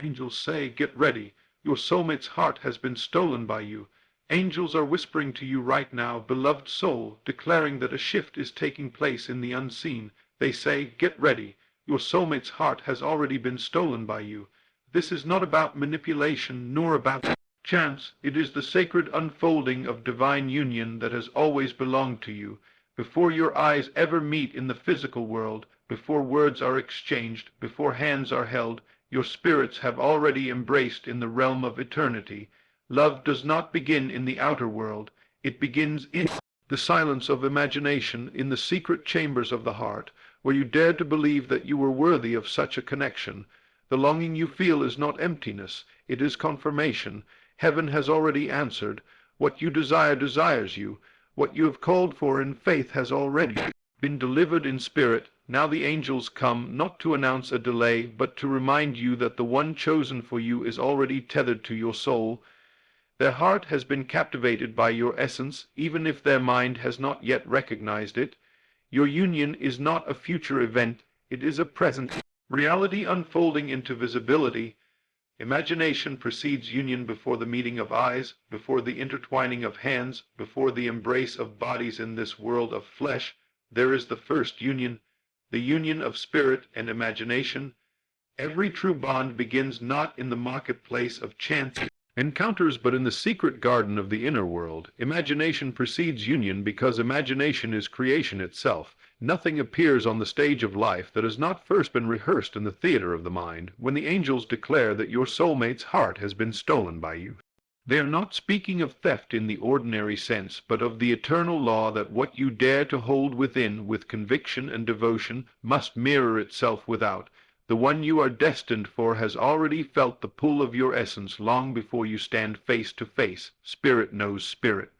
Angels say, get ready. Your soulmate's heart has been stolen by you. Angels are whispering to you right now, beloved soul, declaring that a shift is taking place in the unseen. They say, get ready. Your soulmate's heart has already been stolen by you. This is not about manipulation, nor about chance. It is the sacred unfolding of divine union that has always belonged to you. Before your eyes ever meet in the physical world, before words are exchanged, before hands are held, your spirits have already embraced in the realm of eternity. Love does not begin in the outer world. It begins in the silence of imagination, in the secret chambers of the heart, where you dare to believe that you were worthy of such a connection. The longing you feel is not emptiness, it is confirmation. Heaven has already answered. What you desire desires you. What you have called for in faith has already been delivered in spirit. Now the angels come, not to announce a delay, but to remind you that the one chosen for you is already tethered to your soul. Their heart has been captivated by your essence, even if their mind has not yet recognized it. Your union is not a future event, it is a present reality unfolding into visibility. Imagination precedes union before the meeting of eyes, before the intertwining of hands, before the embrace of bodies in this world of flesh. There is the first union, the union of spirit and imagination. Every true bond begins not in the marketplace of chance encounters, but in the secret garden of the inner world. Imagination precedes union because imagination is creation itself. Nothing appears on the stage of life that has not first been rehearsed in the theater of the mind, when the angels declare that your soulmate's heart has been stolen by you. They are not speaking of theft in the ordinary sense, but of the eternal law that what you dare to hold within with conviction and devotion must mirror itself without. The one you are destined for has already felt the pull of your essence long before you stand face to face. Spirit knows spirit.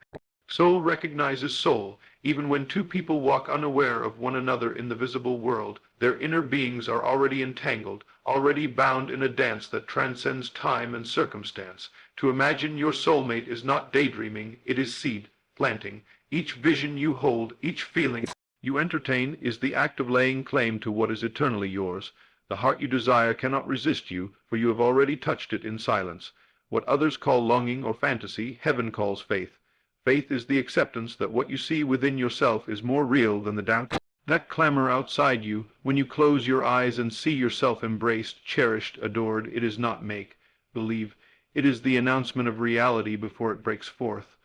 Soul recognizes soul. Even when two people walk unaware of one another in the visible world, their inner beings are already entangled, already bound in a dance that transcends time and circumstance. To imagine your soulmate is not daydreaming, it is seed planting. Each vision you hold, each feeling you entertain is the act of laying claim to what is eternally yours. The heart you desire cannot resist you, for you have already touched it in silence. What others call longing or fantasy, heaven calls faith. Faith is the acceptance that what you see within yourself is more real than the doubt that clamor outside you. When you close your eyes and see yourself embraced, cherished, adored, it is not make believe. It is the announcement of reality before it breaks forth.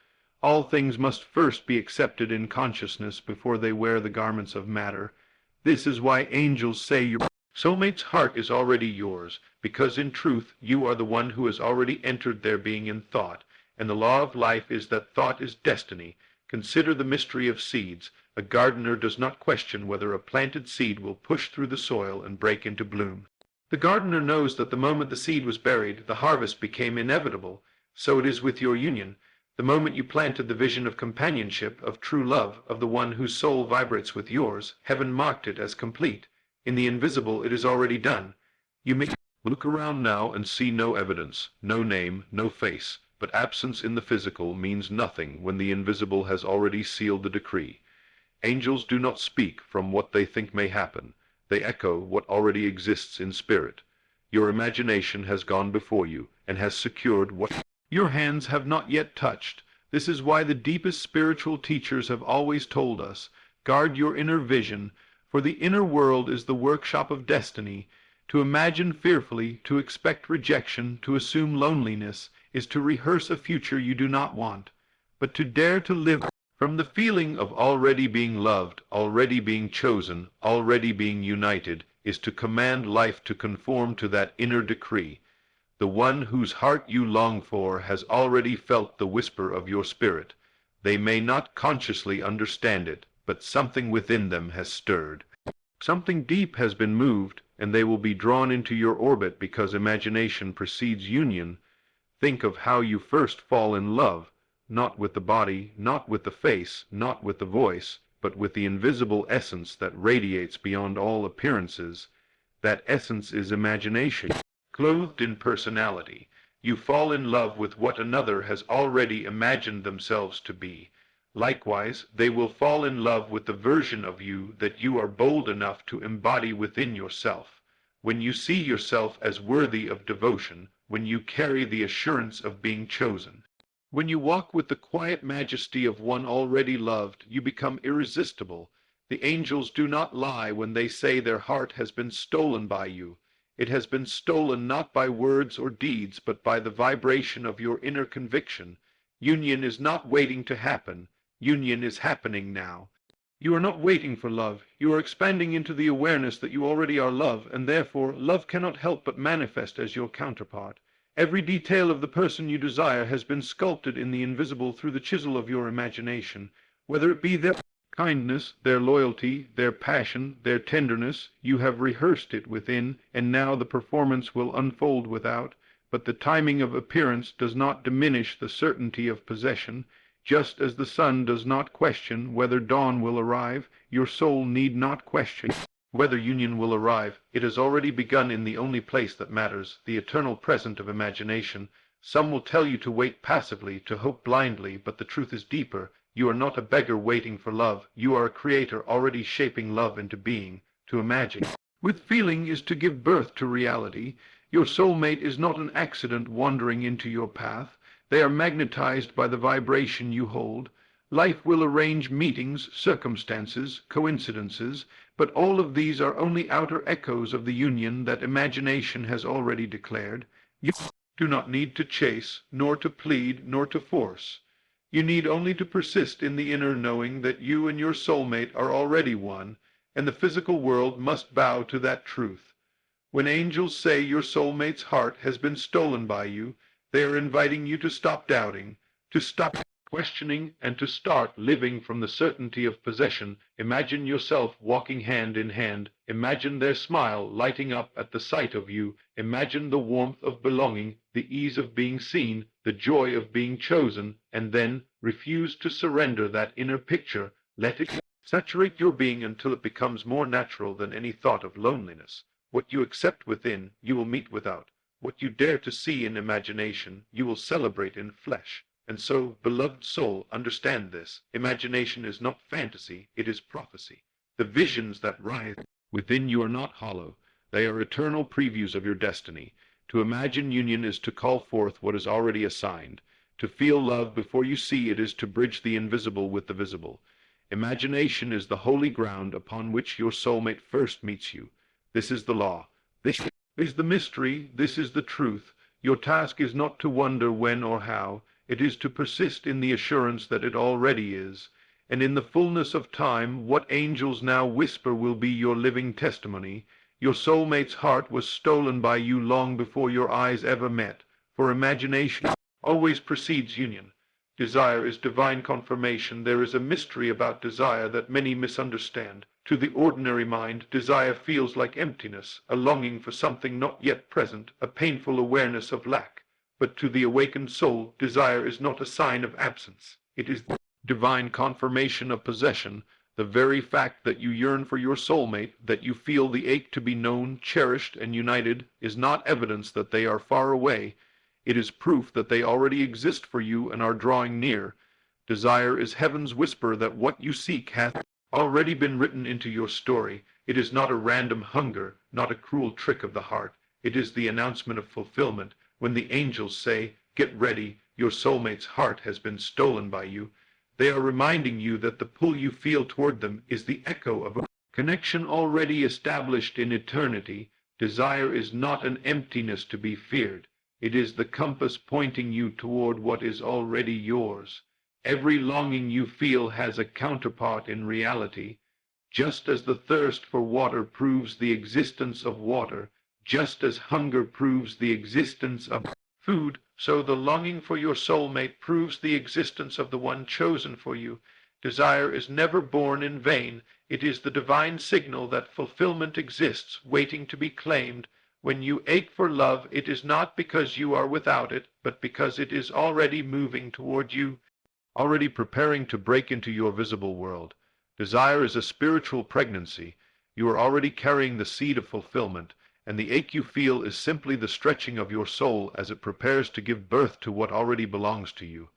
All things must first be accepted in consciousness before they wear the garments of matter. This is why angels say your soulmate's heart is already yours, because in truth you are the one who has already entered their being in thought, and the law of life is that thought is destiny. Consider the mystery of seeds. A gardener does not question whether a planted seed will push through the soil and break into bloom. The gardener knows that the moment the seed was buried, the harvest became inevitable. So it is with your union. The moment you planted the vision of companionship, of true love, of the one whose soul vibrates with yours, heaven marked it as complete. In the invisible it is already done. You may look around now and see no evidence, no name, no face, but absence in the physical means nothing when the invisible has already sealed the decree. Angels do not speak from what they think may happen. They echo what already exists in spirit. Your imagination has gone before you, and has secured what your hands have not yet touched. This is why the deepest spiritual teachers have always told us, guard your inner vision, for the inner world is the workshop of destiny. To imagine fearfully, to expect rejection, to assume loneliness, is to rehearse a future you do not want. But to dare to live from the feeling of already being loved, already being chosen, already being united, is to command life to conform to that inner decree. The one whose heart you long for has already felt the whisper of your spirit. They may not consciously understand it, but something within them has stirred. Something deep has been moved, and they will be drawn into your orbit because imagination precedes union. Think of how you first fall in love, not with the body, not with the face, not with the voice, but with the invisible essence that radiates beyond all appearances. That essence is imagination, clothed in personality. You fall in love with what another has already imagined themselves to be. Likewise, they will fall in love with the version of you that you are bold enough to embody within yourself. when you see yourself as worthy of devotion, when you carry the assurance of being chosen. When you walk with the quiet majesty of one already loved, you become irresistible. The angels do not lie when they say their heart has been stolen by you. It has been stolen not by words or deeds, but by the vibration of your inner conviction. Union is not waiting to happen. Union is happening now. You are not waiting for love. You are expanding into the awareness that you already are love, and therefore love cannot help but manifest as your counterpart. Every detail of the person you desire has been sculpted in the invisible through the chisel of your imagination. Whether it be their kindness, their loyalty, their passion, their tenderness, you have rehearsed it within, and now the performance will unfold without. But the timing of appearance does not diminish the certainty of possession. Just as the sun does not question whether dawn will arrive, your soul need not question whether union will arrive. It has already begun in the only place that matters, the eternal present of imagination. Some will tell you to wait passively, to hope blindly, but the truth is deeper. You are not a beggar waiting for love. You are a creator already shaping love into being. To imagine with feeling is to give birth to reality. Your soulmate is not an accident wandering into your path. They are magnetized by the vibration you hold. Life will arrange meetings, circumstances, coincidences, but all of these are only outer echoes of the union that imagination has already declared. You do not need to chase, nor to plead, nor to force. You need only to persist in the inner knowing that you and your soulmate are already one, and the physical world must bow to that truth. When angels say your soulmate's heart has been stolen by you, they are inviting you to stop doubting, to stop questioning, and to start living from the certainty of possession. Imagine yourself walking hand in hand. Imagine their smile lighting up at the sight of you. Imagine the warmth of belonging, the ease of being seen, the joy of being chosen, and then refuse to surrender that inner picture. Let it saturate your being until it becomes more natural than any thought of loneliness. What you accept within, you will meet without. What you dare to see in imagination, you will celebrate in flesh. And so, beloved soul, understand this. Imagination is not fantasy, it is prophecy. The visions that rise within you are not hollow. They are eternal previews of your destiny. To imagine union is to call forth what is already assigned. To feel love before you see it is to bridge the invisible with the visible. Imagination is the holy ground upon which your soulmate first meets you. This is the law. This is the mystery. This is the truth. Your task is not to wonder when or how. It is to persist in the assurance that it already is. And in the fullness of time, what angels now whisper will be your living testimony. Your soulmate's heart was stolen by you long before your eyes ever met. For imagination always precedes union. Desire is divine confirmation. There is a mystery about desire that many misunderstand. To the ordinary mind, desire feels like emptiness, a longing for something not yet present, a painful awareness of lack. But to the awakened soul, desire is not a sign of absence. It is the divine confirmation of possession. The very fact that you yearn for your soulmate, that you feel the ache to be known, cherished, and united, is not evidence that they are far away. It is proof that they already exist for you and are drawing near. Desire is heaven's whisper that what you seek hath already been written into your story. It is not a random hunger, not a cruel trick of the heart. It is the announcement of fulfillment. When the angels say, "Get ready, your soulmate's heart has been stolen by you," they are reminding you that the pull you feel toward them is the echo of a connection already established in eternity. Desire is not an emptiness to be feared. It is the compass pointing you toward what is already yours. Every longing you feel has a counterpart in reality. Just as the thirst for water proves the existence of water, just as hunger proves the existence of food, so the longing for your soulmate proves the existence of the one chosen for you. Desire is never born in vain. It is the divine signal that fulfillment exists, waiting to be claimed. When you ache for love, it is not because you are without it, but because it is already moving toward you, already preparing to break into your visible world. Desire is a spiritual pregnancy. You are already carrying the seed of fulfillment, and the ache you feel is simply the stretching of your soul as it prepares to give birth to what already belongs to you.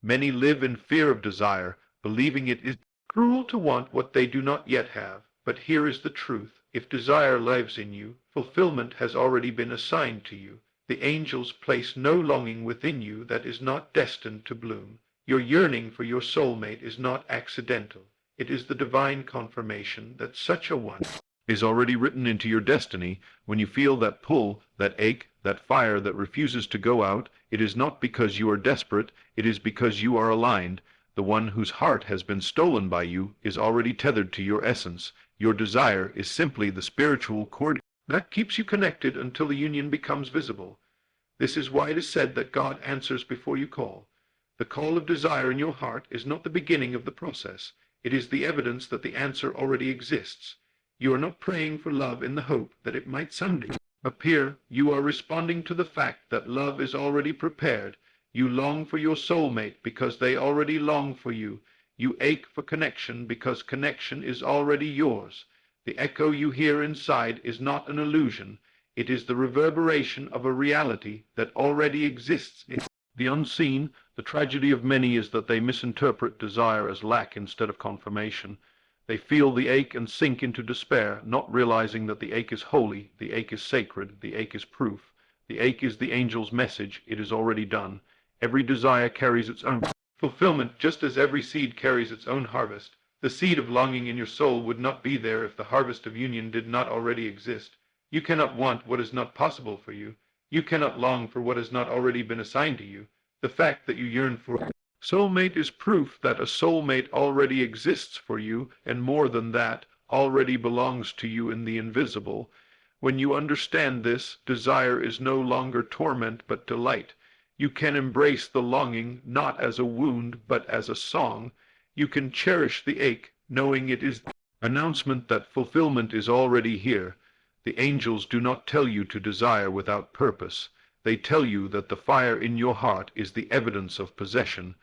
Many live in fear of desire, believing it is cruel to want what they do not yet have. But here is the truth. If desire lives in you, fulfillment has already been assigned to you. The angels place no longing within you that is not destined to bloom. Your yearning for your soulmate is not accidental. It is the divine confirmation that such a one is already written into your destiny. When you feel that pull, that ache, that fire that refuses to go out, it is not because you are desperate, it is because you are aligned. The one whose heart has been stolen by you is already tethered to your essence. Your desire is simply the spiritual cord that keeps you connected until the union becomes visible. This is why it is said that God answers before you call. The call of desire in your heart is not the beginning of the process. It is the evidence that the answer already exists. You are not praying for love in the hope that it might someday appear. You are responding to the fact that love is already prepared. You long for your soulmate because they already long for you. You ache for connection because connection is already yours. The echo you hear inside is not an illusion. It is the reverberation of a reality that already exists. The unseen, the tragedy of many is that they misinterpret desire as lack instead of confirmation. They feel the ache and sink into despair, not realizing that the ache is holy, the ache is sacred, the ache is proof. The ache is the angel's message. It is already done. Every desire carries its own fulfillment, just as every seed carries its own harvest. The seed of longing in your soul would not be there if the harvest of union did not already exist. You cannot want what is not possible for you. You cannot long for what has not already been assigned to you. The fact that you yearn for soulmate is proof that a soulmate already exists for you, and more than that, already belongs to you in the invisible. When you understand this, desire is no longer torment but delight. You can embrace the longing not as a wound but as a song. You can cherish the ache, knowing it is the announcement that fulfillment is already here. The angels do not tell you to desire without purpose. They tell you that the fire in your heart is the evidence of possession.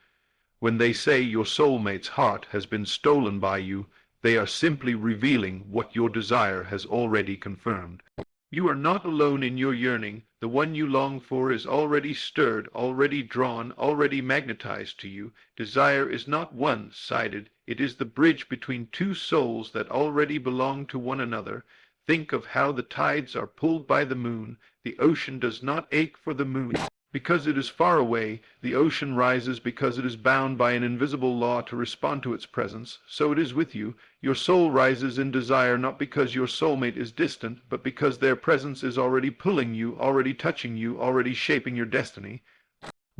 When they say your soulmate's heart has been stolen by you, they are simply revealing what your desire has already confirmed. You are not alone in your yearning. The one you long for is already stirred, already drawn, already magnetized to you. Desire is not one-sided. It is the bridge between two souls that already belong to one another. Think of how the tides are pulled by the moon. The ocean does not ache for the moon because it is far away. The ocean rises because it is bound by an invisible law to respond to its presence. So it is with you. Your soul rises in desire not because your soulmate is distant, but because their presence is already pulling you, already touching you, already shaping your destiny.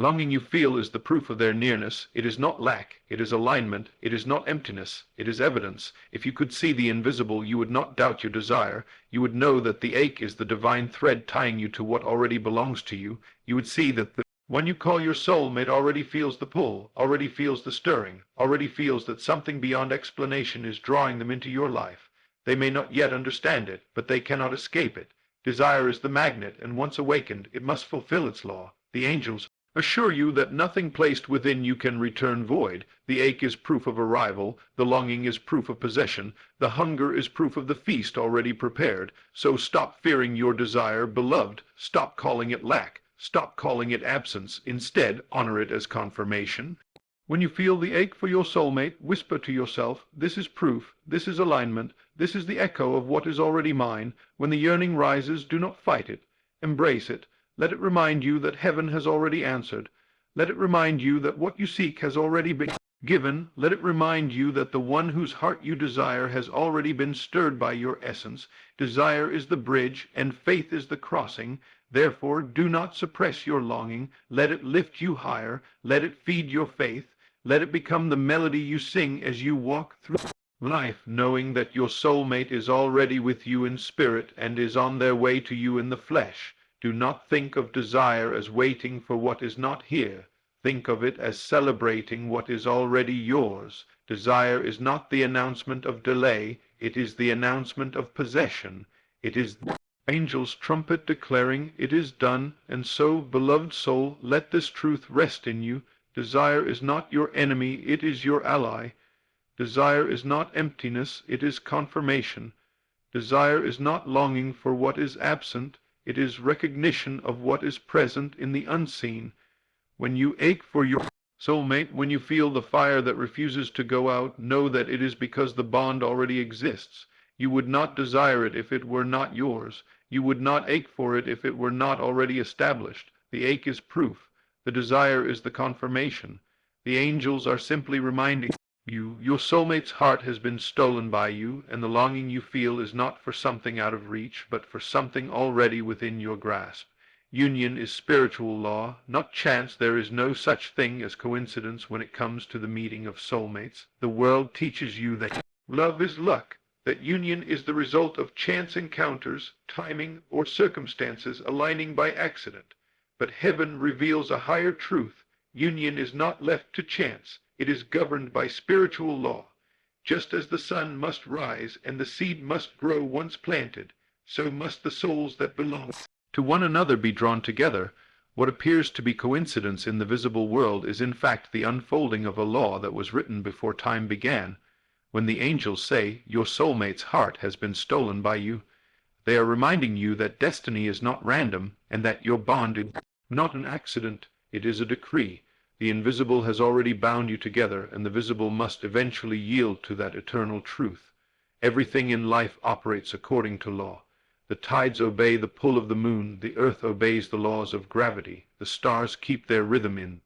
Longing you feel is the proof of their nearness. It is not lack, it is alignment. It is not emptiness, it is evidence. If you could see the invisible, you would not doubt your desire. You would know that the ache is the divine thread tying you to what already belongs to you. You would see that the one you call your soulmate already feels the pull, already feels the stirring, already feels that something beyond explanation is drawing them into your life. They may not yet understand it, but they cannot escape it. Desire is the magnet, and once awakened, it must fulfill its law. The angels assure you that nothing placed within you can return void. The ache is proof of arrival, the longing is proof of possession, the hunger is proof of the feast already prepared. So stop fearing your desire, beloved. Stop calling it lack. Stop calling it absence. Instead, honor it as confirmation. When you feel the ache for your soulmate, whisper to yourself, this is proof, this is alignment, this is the echo of what is already mine. When the yearning rises, do not fight it. Embrace it. Let it remind you that heaven has already answered. Let it remind you that what you seek has already been given. Let it remind you that the one whose heart you desire has already been stirred by your essence. Desire is the bridge, and faith is the crossing. Therefore, do not suppress your longing. Let it lift you higher. Let it feed your faith. Let it become the melody you sing as you walk through life, knowing that your soulmate is already with you in spirit and is on their way to you in the flesh. Do not think of desire as waiting for what is not here. Think of it as celebrating what is already yours. Desire is not the announcement of delay. It is the announcement of possession. It is the angel's trumpet declaring, it is done. And so, beloved soul, let this truth rest in you. Desire is not your enemy. It is your ally. Desire is not emptiness. It is confirmation. Desire is not longing for what is absent. It is recognition of what is present in the unseen. When you ache for your soulmate, when you feel the fire that refuses to go out, know that it is because the bond already exists. You would not desire it if it were not yours. You would not ache for it if it were not already established. The ache is proof. The desire is the confirmation. The angels are simply reminding you your soulmate's heart has been stolen by you, and the longing you feel is not for something out of reach, but for something already within your grasp. Union is spiritual law, not chance. There is no such thing as coincidence when it comes to the meeting of soulmates. The world teaches you that love is luck, that union is the result of chance encounters, timing, or circumstances aligning by accident. But heaven reveals a higher truth. Union is not left to chance. It is governed by spiritual law. Just as the sun must rise and the seed must grow once planted, so must the souls that belong to one another be drawn together. What appears to be coincidence in the visible world is in fact the unfolding of a law that was written before time began. When the angels say, your soulmate's heart has been stolen by you, they are reminding you that destiny is not random, and that your bond is not an accident, it is a decree. The invisible has already bound you together, and the visible must eventually yield to that eternal truth. Everything in life operates according to law. The tides obey the pull of the moon, the earth obeys the laws of gravity, the stars keep their rhythm in.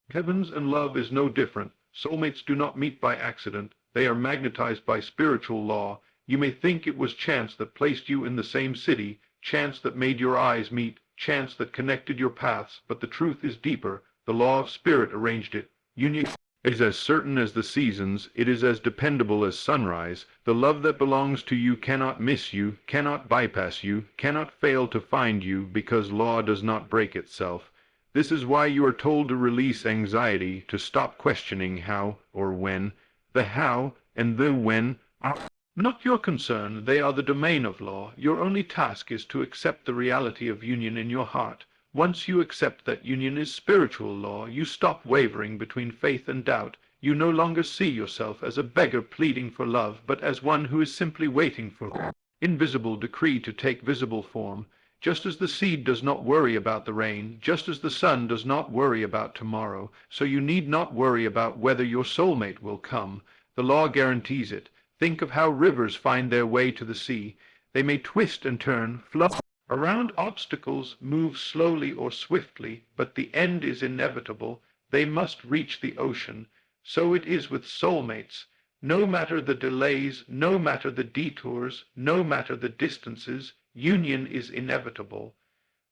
Heavens and love is no different. Soulmates do not meet by accident. They are magnetized by spiritual law. You may think it was chance that placed you in the same city, chance that made your eyes meet, chance that connected your paths, but the truth is deeper. The law of spirit arranged it. Union is as certain as the seasons, it is as dependable as sunrise. The love that belongs to you cannot miss you, cannot bypass you, cannot fail to find you, because law does not break itself. This is why you are told to release anxiety, to stop questioning how or when. The how and the when are not your concern. They are the domain of law. Your only task is to accept the reality of union in your heart. Once you accept that union is spiritual law, you stop wavering between faith and doubt. You no longer see yourself as a beggar pleading for love, but as one who is simply waiting for invisible decree to take visible form. Just as the seed does not worry about the rain, just as the sun does not worry about tomorrow, so you need not worry about whether your soulmate will come. The law guarantees it. Think of how rivers find their way to the sea. They may twist and turn, flow around obstacles, move slowly or swiftly, but the end is inevitable. They must reach the ocean. So it is with soulmates. No matter the delays, no matter the detours, no matter the distances, union is inevitable.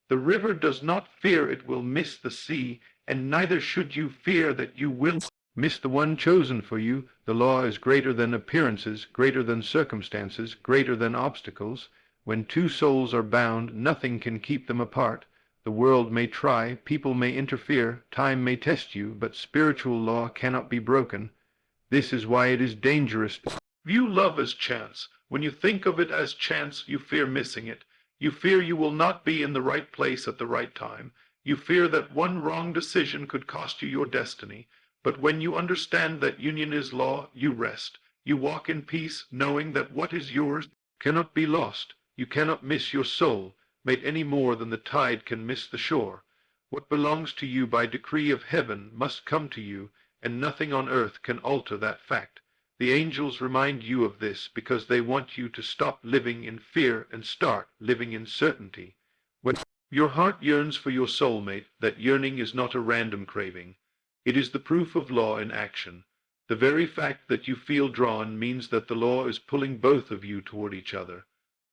The river does not fear it will miss the sea, and neither should you fear that you will miss the one chosen for you. The law is greater than appearances, greater than circumstances, greater than obstacles. When two souls are bound, nothing can keep them apart. The world may try, people may interfere, time may test you, but spiritual law cannot be broken. This is why it is dangerous to view love as chance. When you think of it as chance, you fear missing it. You fear you will not be in the right place at the right time. You fear that one wrong decision could cost you your destiny. But when you understand that union is law, you rest. You walk in peace, knowing that what is yours cannot be lost. You cannot miss your soul, mate, any more than the tide can miss the shore. What belongs to you by decree of heaven must come to you, and nothing on earth can alter that fact. The angels remind you of this because they want you to stop living in fear and start living in certainty. When your heart yearns for your soulmate, that yearning is not a random craving. It is the proof of law in action. The very fact that you feel drawn means that the law is pulling both of you toward each other.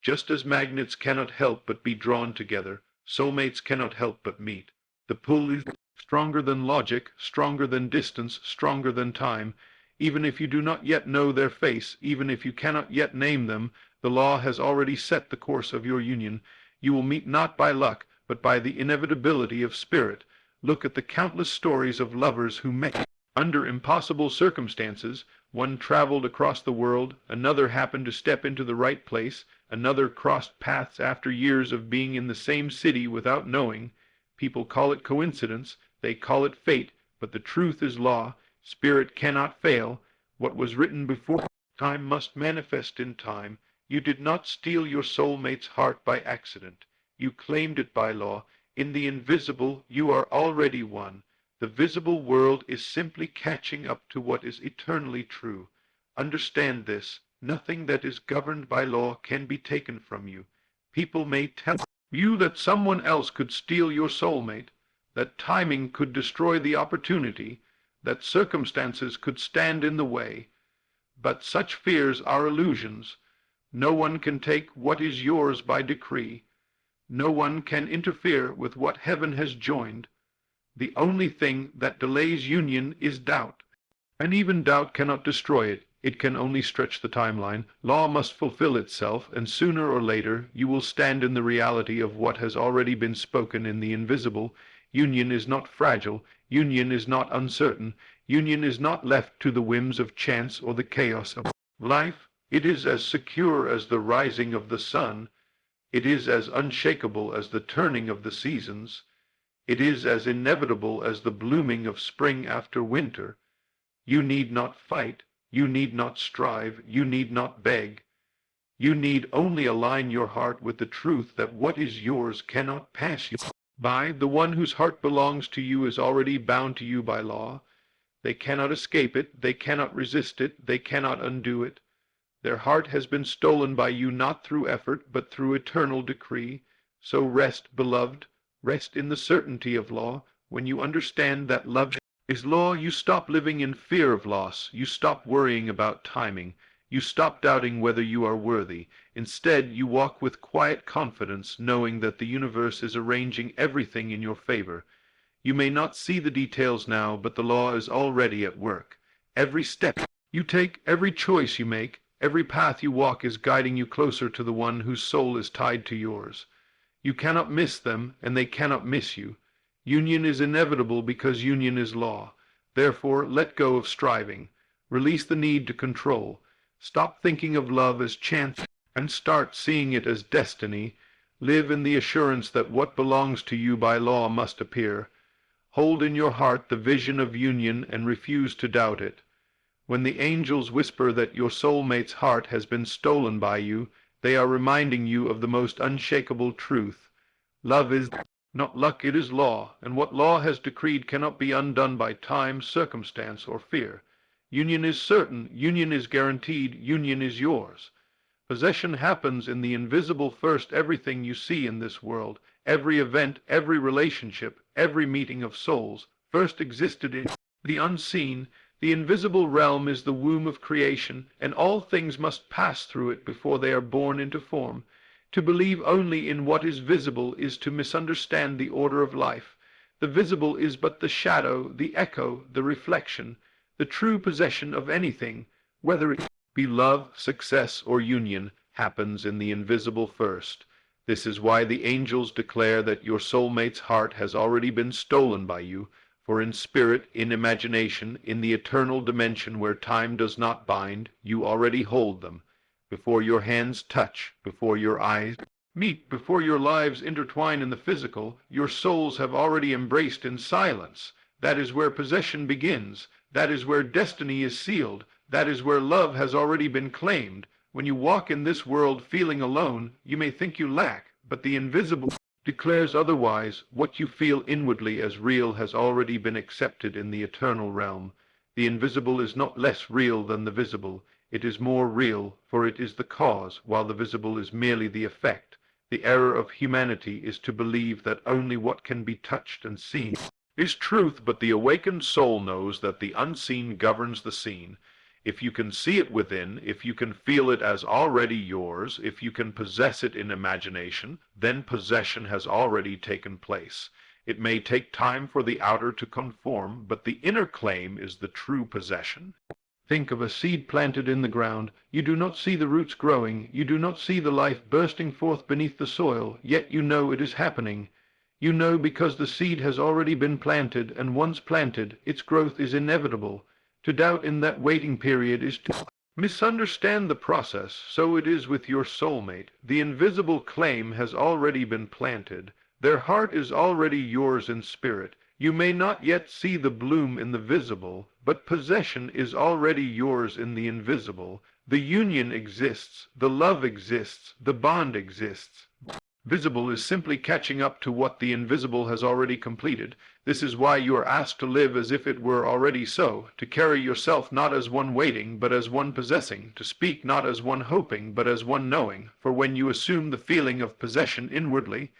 Just as magnets cannot help but be drawn together, soulmates cannot help but meet. The pull is stronger than logic, stronger than distance, stronger than time. Even if you do not yet know their face, even if you cannot yet name them, the law has already set the course of your union. You will meet not by luck, but by the inevitability of spirit. Look at the countless stories of lovers who met under impossible circumstances. One traveled across the world, another happened to step into the right place, another crossed paths after years of being in the same city without knowing. People call it coincidence, they call it fate, but the truth is law. Spirit cannot fail. What was written before time must manifest in time. You did not steal your soulmate's heart by accident. You claimed it by law. In the invisible, you are already one. The visible world is simply catching up to what is eternally true. Understand this. Nothing that is governed by law can be taken from you. People may tell you that someone else could steal your soulmate, that timing could destroy the opportunity, that circumstances could stand in the way. But such fears are illusions. No one can take what is yours by decree. No one can interfere with what heaven has joined. The only thing that delays union is doubt, and even doubt cannot destroy it. It can only stretch the timeline. Law must fulfill itself, and sooner or later you will stand in the reality of what has already been spoken in the invisible. Union is not fragile. Union is not uncertain. Union is not left to the whims of chance or the chaos of life. It is as secure as the rising of the sun. It is as unshakable as the turning of the seasons. It is as inevitable as the blooming of spring after winter. You need not fight. You need not strive. You need not beg. You need only align your heart with the truth that what is yours cannot pass you by. The one whose heart belongs to you is already bound to you by law. They cannot escape it. They cannot resist it. They cannot undo it. Their heart has been stolen by you not through effort, but through eternal decree. So rest, beloved, rest in the certainty of law. When you understand that love is law, you stop living in fear of loss. You stop worrying about timing. You stop doubting whether you are worthy. Instead, you walk with quiet confidence, knowing that the universe is arranging everything in your favor. You may not see the details now, but the law is already at work. Every step you take, every choice you make, every path you walk is guiding you closer to the one whose soul is tied to yours. You cannot miss them, and they cannot miss you. Union is inevitable because union is law. Therefore, let go of striving. Release the need to control. Stop thinking of love as chance and start seeing it as destiny. Live in the assurance that what belongs to you by law must appear. Hold in your heart the vision of union and refuse to doubt it. When the angels whisper that your soulmate's heart has been stolen by you, they are reminding you of the most unshakable truth. Love is not luck, it is law, and what law has decreed cannot be undone by time, circumstance, or fear. Union is certain, union is guaranteed, union is yours. Possession happens in the invisible first. Everything you see in this world, every event, every relationship, every meeting of souls, first existed in the unseen. The invisible realm is the womb of creation, and all things must pass through it before they are born into form. To believe only in what is visible is to misunderstand the order of life. The visible is but the shadow, the echo, the reflection. The true possession of anything, whether it be love, success, or union, happens in the invisible first. This is why the angels declare that your soulmate's heart has already been stolen by you. For in spirit, in imagination, in the eternal dimension where time does not bind, you already hold them. Before your hands touch, before your eyes meet, before your lives intertwine in the physical, your souls have already embraced in silence. That is where possession begins. That is where destiny is sealed. That is where love has already been claimed. When you walk in this world feeling alone, you may think you lack, but the invisible declares otherwise. What you feel inwardly as real has already been accepted in the eternal realm. The invisible is not less real than the visible. It is more real, for it is the cause, while the visible is merely the effect. The error of humanity is to believe that only what can be touched and seen is truth, but the awakened soul knows that the unseen governs the seen. If you can see it within, if you can feel it as already yours, if you can possess it in imagination, then possession has already taken place. It may take time for the outer to conform, but the inner claim is the true possession. Think of a seed planted in the ground. You do not see the roots growing. You do not see the life bursting forth beneath the soil, yet you know it is happening. You know because the seed has already been planted, and once planted, its growth is inevitable. To doubt in that waiting period is to misunderstand the process. So it is with your soulmate. The invisible claim has already been planted. Their heart is already yours in spirit. You may not yet see the bloom in the visible, but possession is already yours in the invisible. The union exists, the love exists, the bond exists. visible is simply catching up to what the invisible has already completed. This is why you are asked to live as if it were already so, to carry yourself not as one waiting, but as one possessing, to speak not as one hoping, but as one knowing, for when you assume the feeling of possession inwardly,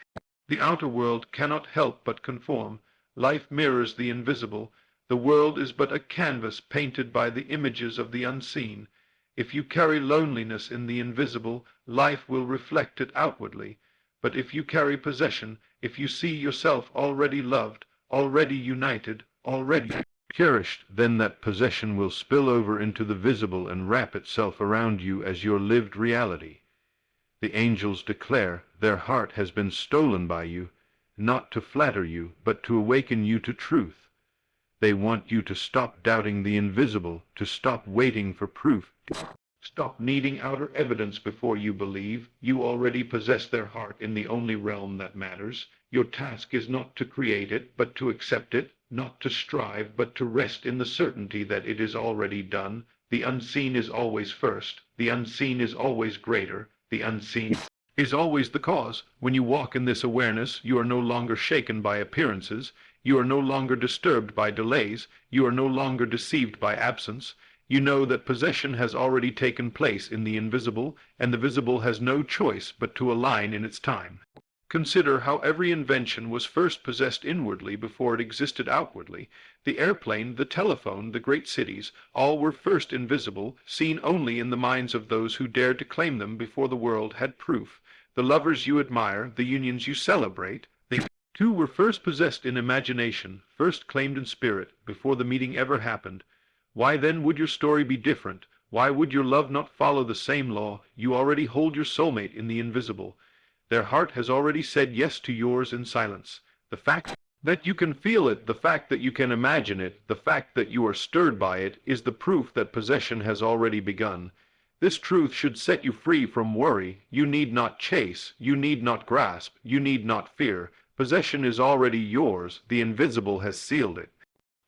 the outer world cannot help but conform. Life mirrors the invisible. The world is but a canvas painted by the images of the unseen. If you carry loneliness in the invisible, life will reflect it outwardly. But if you carry possession, if you see yourself already loved, already united, already cherished, then that possession will spill over into the visible and wrap itself around you as your lived reality. The angels declare their heart has been stolen by you, not to flatter you, but to awaken you to truth. They want you to stop doubting the invisible, to stop waiting for proof. Stop needing outer evidence before you believe. You already possess their heart in the only realm that matters. Your task is not to create it, but to accept it, not to strive, but to rest in the certainty that it is already done. The unseen is always first. The unseen is always greater. The unseen is always the cause. When you walk in this awareness, you are no longer shaken by appearances. You are no longer disturbed by delays. You are no longer deceived by absence. You know that possession has already taken place in the invisible, and the visible has no choice but to align in its time. Consider how every invention was first possessed inwardly before it existed outwardly. The airplane, the telephone, the great cities, all were first invisible, seen only in the minds of those who dared to claim them before the world had proof. The lovers you admire, the unions you celebrate, they too were first possessed in imagination, first claimed in spirit, before the meeting ever happened. Why then would your story be different? Why would your love not follow the same law? You already hold your soulmate in the invisible. Their heart has already said yes to yours in silence. The fact that you can feel it, the fact that you can imagine it, the fact that you are stirred by it, is the proof that possession has already begun. This truth should set you free from worry. You need not chase, you need not grasp, you need not fear. Possession is already yours, the invisible has sealed it.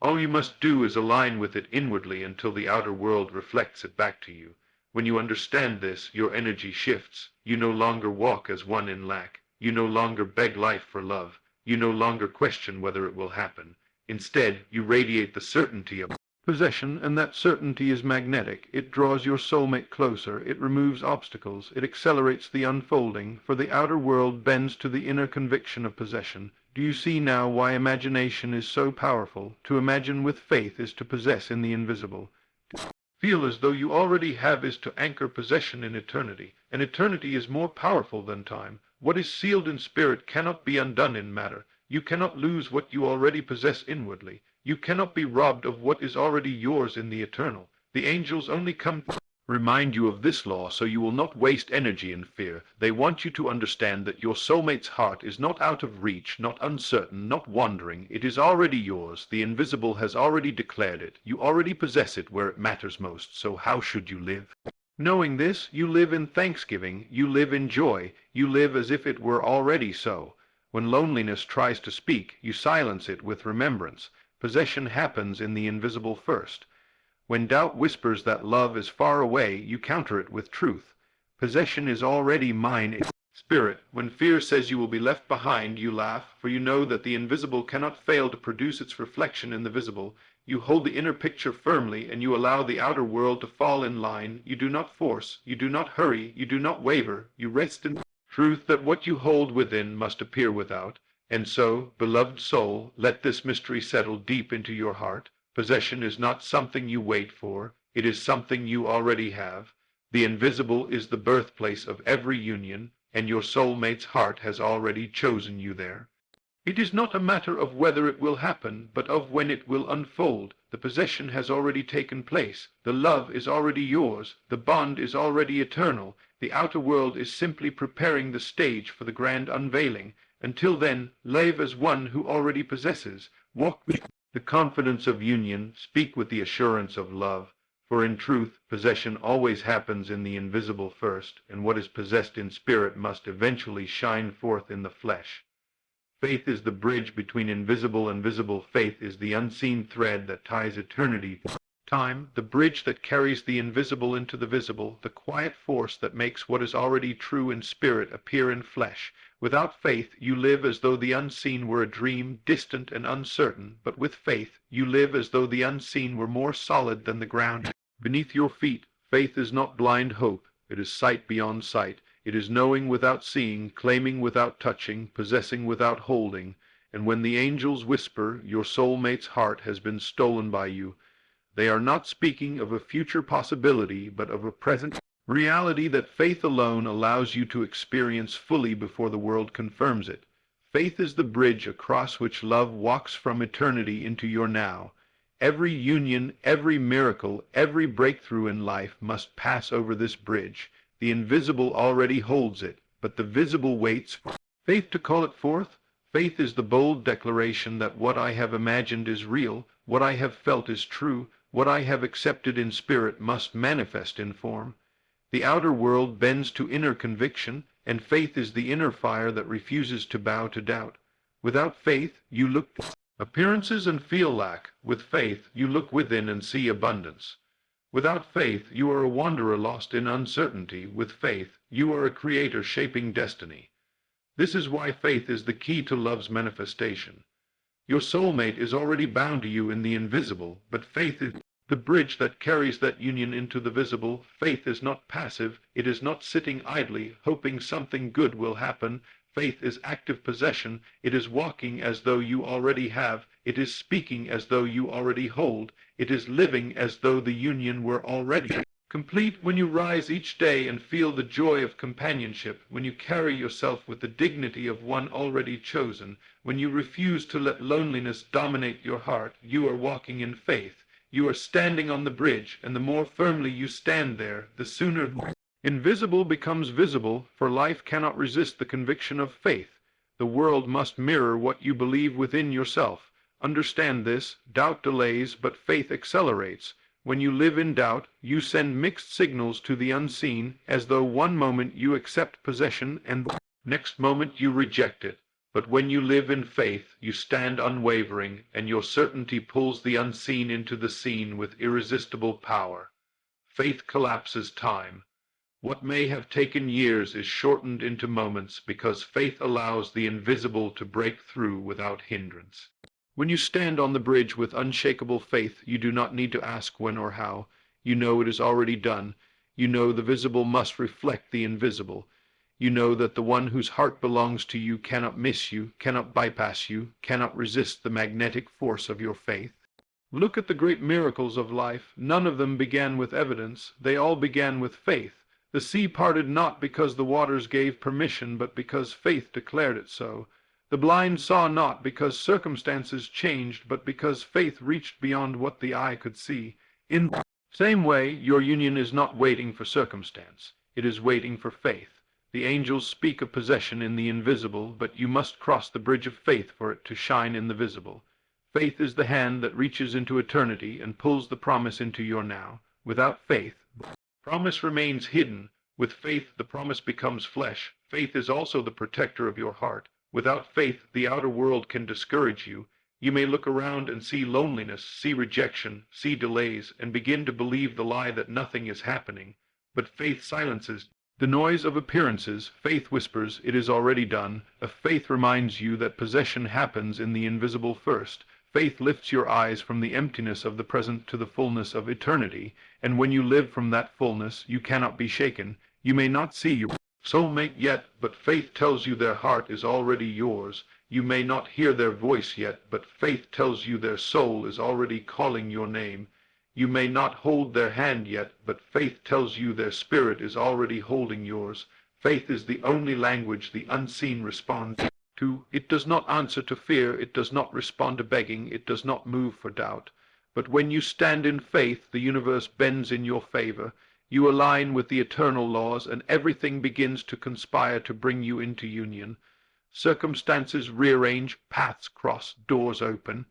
All you must do is align with it inwardly until the outer world reflects it back to you. When you understand this, your energy shifts. You no longer walk as one in lack. You no longer beg life for love. You no longer question whether it will happen. Instead, you radiate the certainty of possession, and that certainty is magnetic. It draws your soulmate closer. It removes obstacles. It accelerates the unfolding, for the outer world bends to the inner conviction of possession. Do you see now why imagination is so powerful? To imagine with faith is to possess in the invisible. Feel as though you already have is to anchor possession in eternity, and eternity is more powerful than time. What is sealed in spirit cannot be undone in matter. You cannot lose what you already possess inwardly. You cannot be robbed of what is already yours in the eternal. The angels only come to remind you of this law so you will not waste energy in fear. They want you to understand that your soulmate's heart is not out of reach, not uncertain, not wandering. It is already yours. The invisible has already declared it. You already possess it where it matters most, so how should you live? Knowing this, you live in thanksgiving, you live in joy, you live as if it were already so. When loneliness tries to speak, you silence it with remembrance. Possession happens in the invisible first. When doubt whispers that love is far away, you counter it with truth. Possession is already mine in spirit. When fear says you will be left behind, you laugh, for you know that the invisible cannot fail to produce its reflection in the visible. You hold the inner picture firmly, and you allow the outer world to fall in line. You do not force, you do not hurry, you do not waver. You rest in truth that what you hold within must appear without. And so, beloved soul, let this mystery settle deep into your heart. Possession is not something you wait for. It is something you already have. The invisible is the birthplace of every union, and your soulmate's heart has already chosen you there. It is not a matter of whether it will happen, but of when it will unfold. The possession has already taken place. The love is already yours. The bond is already eternal. The outer world is simply preparing the stage for the grand unveiling. Until then, live as one who already possesses. Walk with the confidence of union, speak with the assurance of love, for in truth, possession always happens in the invisible first, and what is possessed in spirit must eventually shine forth in the flesh. Faith is the bridge between invisible and visible. Faith is the unseen thread that ties eternity to time, the bridge that carries the invisible into the visible, the quiet force that makes what is already true in spirit appear in flesh. Without faith, you live as though the unseen were a dream, distant and uncertain, but with faith, you live as though the unseen were more solid than the ground beneath your feet. Faith is not blind hope, it is sight beyond sight. It is knowing without seeing, claiming without touching, possessing without holding. And when the angels whisper, your soulmate's heart has been stolen by you, they are not speaking of a future possibility, but of a present reality that faith alone allows you to experience fully before the world confirms it. Faith is the bridge across which love walks from eternity into your now. Every union, every miracle, every breakthrough in life must pass over this bridge. The invisible already holds it, but the visible waits for faith to call it forth. Faith is the bold declaration that what I have imagined is real, what I have felt is true, what I have accepted in spirit must manifest in form. The outer world bends to inner conviction, and faith is the inner fire that refuses to bow to doubt. Without faith, you look appearances and feel lack. With faith, you look within and see abundance. Without faith, you are a wanderer lost in uncertainty. With faith, you are a creator shaping destiny. This is why faith is the key to love's manifestation. Your soulmate is already bound to you in the invisible, but faith is the bridge that carries that union into the visible. Faith is not passive, it is not sitting idly, hoping something good will happen. Faith is active possession, it is walking as though you already have, it is speaking as though you already hold, it is living as though the union were already complete. When you rise each day and feel the joy of companionship, when you carry yourself with the dignity of one already chosen, when you refuse to let loneliness dominate your heart, you are walking in faith. You are standing on the bridge, and the more firmly you stand there, the sooner the invisible becomes visible, for life cannot resist the conviction of faith. The world must mirror what you believe within yourself. Understand this: doubt delays, but faith accelerates. When you live in doubt, you send mixed signals to the unseen, as though one moment you accept possession and the next moment you reject it. But when you live in faith, you stand unwavering, and your certainty pulls the unseen into the seen with irresistible power. Faith collapses time. What may have taken years is shortened into moments because faith allows the invisible to break through without hindrance. When you stand on the bridge with unshakable faith, you do not need to ask when or how. You know it is already done. You know the visible must reflect the invisible. You know that the one whose heart belongs to you cannot miss you, cannot bypass you, cannot resist the magnetic force of your faith. Look at the great miracles of life. None of them began with evidence. They all began with faith. The sea parted not because the waters gave permission, but because faith declared it so. The blind saw not because circumstances changed, but because faith reached beyond what the eye could see. In the same way, your union is not waiting for circumstance. It is waiting for faith. The angels speak of possession in the invisible, but you must cross the bridge of faith for it to shine in the visible. Faith is the hand that reaches into eternity and pulls the promise into your now. Without faith, the promise remains hidden. With faith, the promise becomes flesh. Faith is also the protector of your heart. Without faith, the outer world can discourage you. You may look around and see loneliness, see rejection, see delays, and begin to believe the lie that nothing is happening. But faith silences the noise of appearances. Faith whispers, it is already done. Faith reminds you that possession happens in the invisible first. Faith lifts your eyes from the emptiness of the present to the fullness of eternity, and when you live from that fullness, you cannot be shaken. You may not see your soulmate yet, but faith tells you their heart is already yours. You may not hear their voice yet, but faith tells you their soul is already calling your name. You may not hold their hand yet, but faith tells you their spirit is already holding yours. Faith is the only language the unseen responds to. It does not answer to fear, it does not respond to begging, it does not move for doubt. But when you stand in faith, the universe bends in your favor. You align with the eternal laws, and everything begins to conspire to bring you into union. Circumstances rearrange, paths cross, doors open,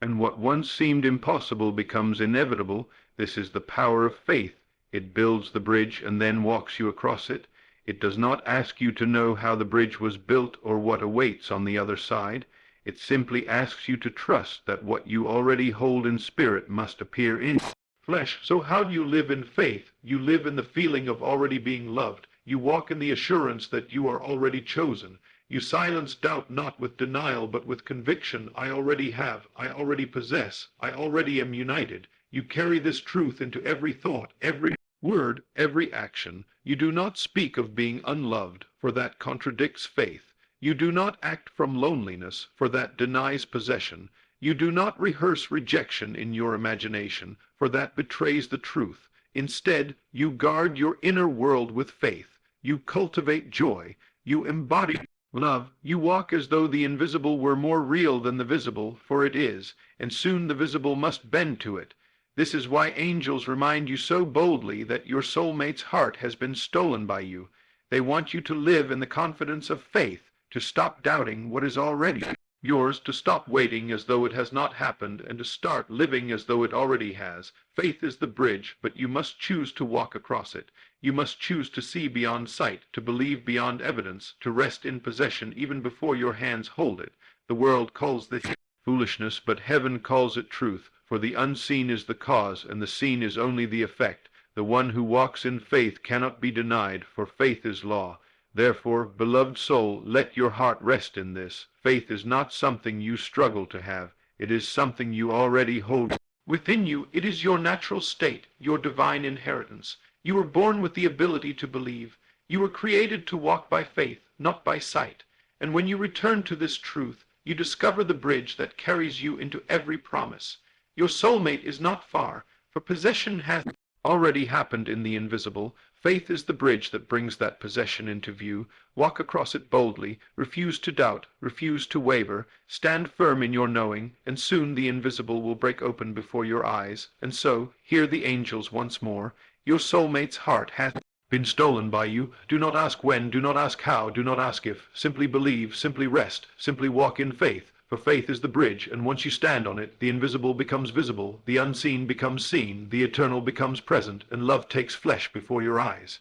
and what once seemed impossible becomes inevitable. This is the power of faith. It builds the bridge and then walks you across it. It does not ask you to know how the bridge was built or what awaits on the other side. It simply asks you to trust that what you already hold in spirit must appear in flesh. So how do you live in faith? You live in the feeling of already being loved. You walk in the assurance that you are already chosen. You silence doubt not with denial, but with conviction. I already have, I already possess, I already am united. You carry this truth into every thought, every word, every action. You do not speak of being unloved, for that contradicts faith. You do not act from loneliness, for that denies possession. You do not rehearse rejection in your imagination, for that betrays the truth. Instead, you guard your inner world with faith. You cultivate joy. You embody love. You walk as though the invisible were more real than the visible, for it is, and soon the visible must bend to it. This is why angels remind you so boldly that your soulmate's heart has been stolen by you. They want you to live in the confidence of faith, to stop doubting what is already yours, to stop waiting as though it has not happened, and to start living as though it already has. Faith is the bridge, but you must choose to walk across it. You must choose to see beyond sight, to believe beyond evidence, to rest in possession even before your hands hold it. The world calls this foolishness, but heaven calls it truth, for the unseen is the cause, and the seen is only the effect. The one who walks in faith cannot be denied, for faith is law. Therefore, beloved soul, let your heart rest in this. Faith is not something you struggle to have. It is something you already hold within you. It is your natural state, your divine inheritance. You were born with the ability to believe. You were created to walk by faith, not by sight. And when you return to this truth, you discover the bridge that carries you into every promise. Your soulmate is not far, for possession has already happened in the invisible. Faith is the bridge that brings that possession into view. Walk across it boldly. Refuse to doubt. Refuse to waver. Stand firm in your knowing, and soon the invisible will break open before your eyes. And so, hear the angels once more. Your soulmate's heart has been stolen by you. Do not ask when, do not ask how, do not ask if. Simply believe, simply rest, simply walk in faith. For faith is the bridge, and once you stand on it, the invisible becomes visible, the unseen becomes seen, the eternal becomes present, and love takes flesh before your eyes.